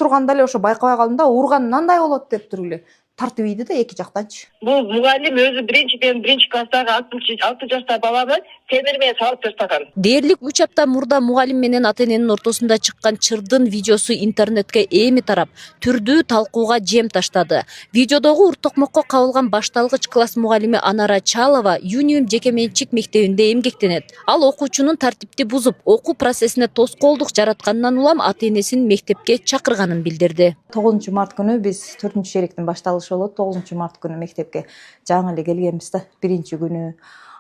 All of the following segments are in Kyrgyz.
турганда эле ошо байкабай калдым да, урган мындай болот деп туруп эле тартып ийди да эки жактанчы. Бул мугалим өзү биринчи класстагы 6 жаштагы баланы темир менен салып таштаган. Дээрлик 3 апта мурда мугалим менен ата-эненин ортосунда чыккан чырдын видеосу интернетке эми тарап, түрдүү талкууга жем таштады. Видеодогу уртокмокко кабылган башталгыч класс мугалими Анара Чалова Юниум жеке менчик мектебинде эмгектенет. Ал окуучунун тартипти бузуп, окуу процессине тоскоолдук жаратканынан улам ата-энесин мектепке чакырганын билдирди. 9 март күнү биз 4-шериктин башталышы болот. 9 март күнү мектепке жаңы эле келгенбиз да. Биринчи күнү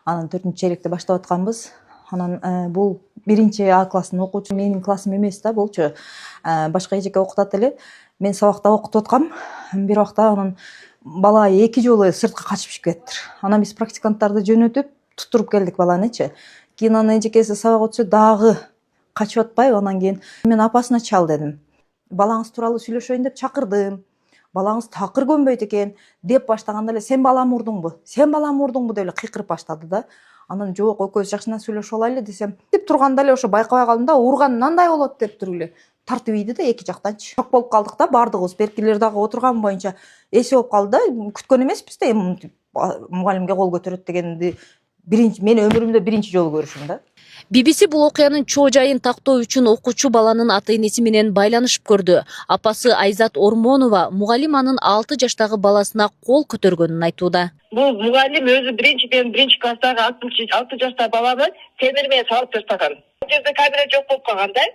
анан 4-шерикти баштап атканбыз. Анан бул 1А класстын окуучусу, менин классым эмес да, булчу башка эжеке окутат эле. Мен сабакта окутуп аткам. Бир убакта анан бала 2 жолу сыртка качып чыгып кеттир. Анан биз практиканттарды жөнөтүп туттуруп келдик баланычы. Кийин анан эжекеси сабак өтсө дагы качып атпайбы, анан кийин мен апасына чал дедим. Балаңыз тууралуу сүйлөшөйүн деп чакырдым. Балаңыз такыр көнбөйт экен деп баштаганда эле сен балам урдуңбу? Сен балам урдуңбу деп эле кыйкырып баштады да. Анан жок, экөөбүз жакшынан сүйлөшүп алайлы десем, деп турганда эле ошо байкабай калдым да, урган мындай болот деп туруп эле тартып ийди да эки жактанчы. Шок болуп калдык да бардыгыбыз. Беркилер дагы отурган боюнча эси болуп калды да. Күткөн эмеспиз да мугалимге кол көтөрөт дегенди. Мен өмүрүмдө биринчи жолу көрүшүм да. BBC бул окуянын чоо жайын тактоо үчүн окуучу баланын ата-энеси менен байланышып көрдү. Апасы Айзат Ормонова мугалим анын 6 жаштагы баласына кол көтөргөнүн айтууда. Бул мугалим өзү биринчи класстагы 6 жаштагы баланы темир менен салып таштаган. Бул жерде камера жок болуп калган да.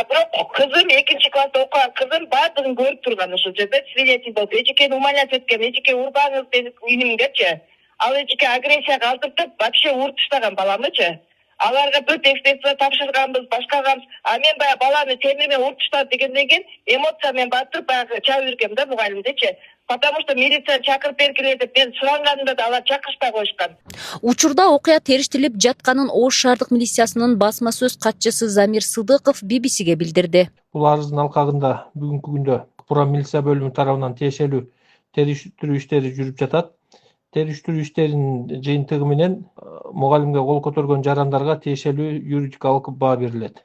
Бирок кызым 2 класста окуган кызым баардыгын көрүп турган ошол жерде свидетель болуп. Эжекени умалять эткен, эжеке урбаңыз деп үйүмгечи. Ал эжеке агрессияга алдыртып, вообще урып таштаган баланычы. Аларга бүт экспертиза тапшырганбыз, башкарганбыз. Мен баягы баланы темир менен урып таштады дегенден кийин эмоция менен батырып баягы чабып жүргөм да мугалимдечи. Потому что милиция чакырып бергиле деп мен суранганымда да алар чакырышпай коюшкан. Учурда окуя териштелип жатканын Ош шаардык милициясынын басма сөз катчысы Замир Сыдыков BBC'ге билдирди. Бул арыздын алкагында бүгүнкү күндө Бура милиция бөлүмү тарабынан тиешелүү териштирүү иштери жүрүп жатат. Териштирүү иштеринин жыйынтыгы менен мугалимге кол көтөргөн жарандарга тиешелүү юридикалык баа берилет.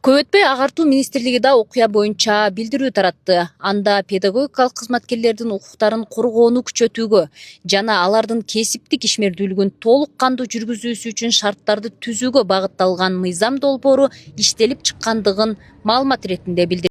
Көп өтпөй Агартуу министрлиги да окуя боюнча билдирүү таратты. Анда педагогикалык кызматкерлердин укуктарын коргоону күчөтүүгө жана алардын кесиптик ишмердүүлүгүн толук кандуу жүргүзүүсү үчүн шарттарды түзүүгө багытталган мыйзам долбоору иштелип чыккандыгын маалымат иретинде билдирди.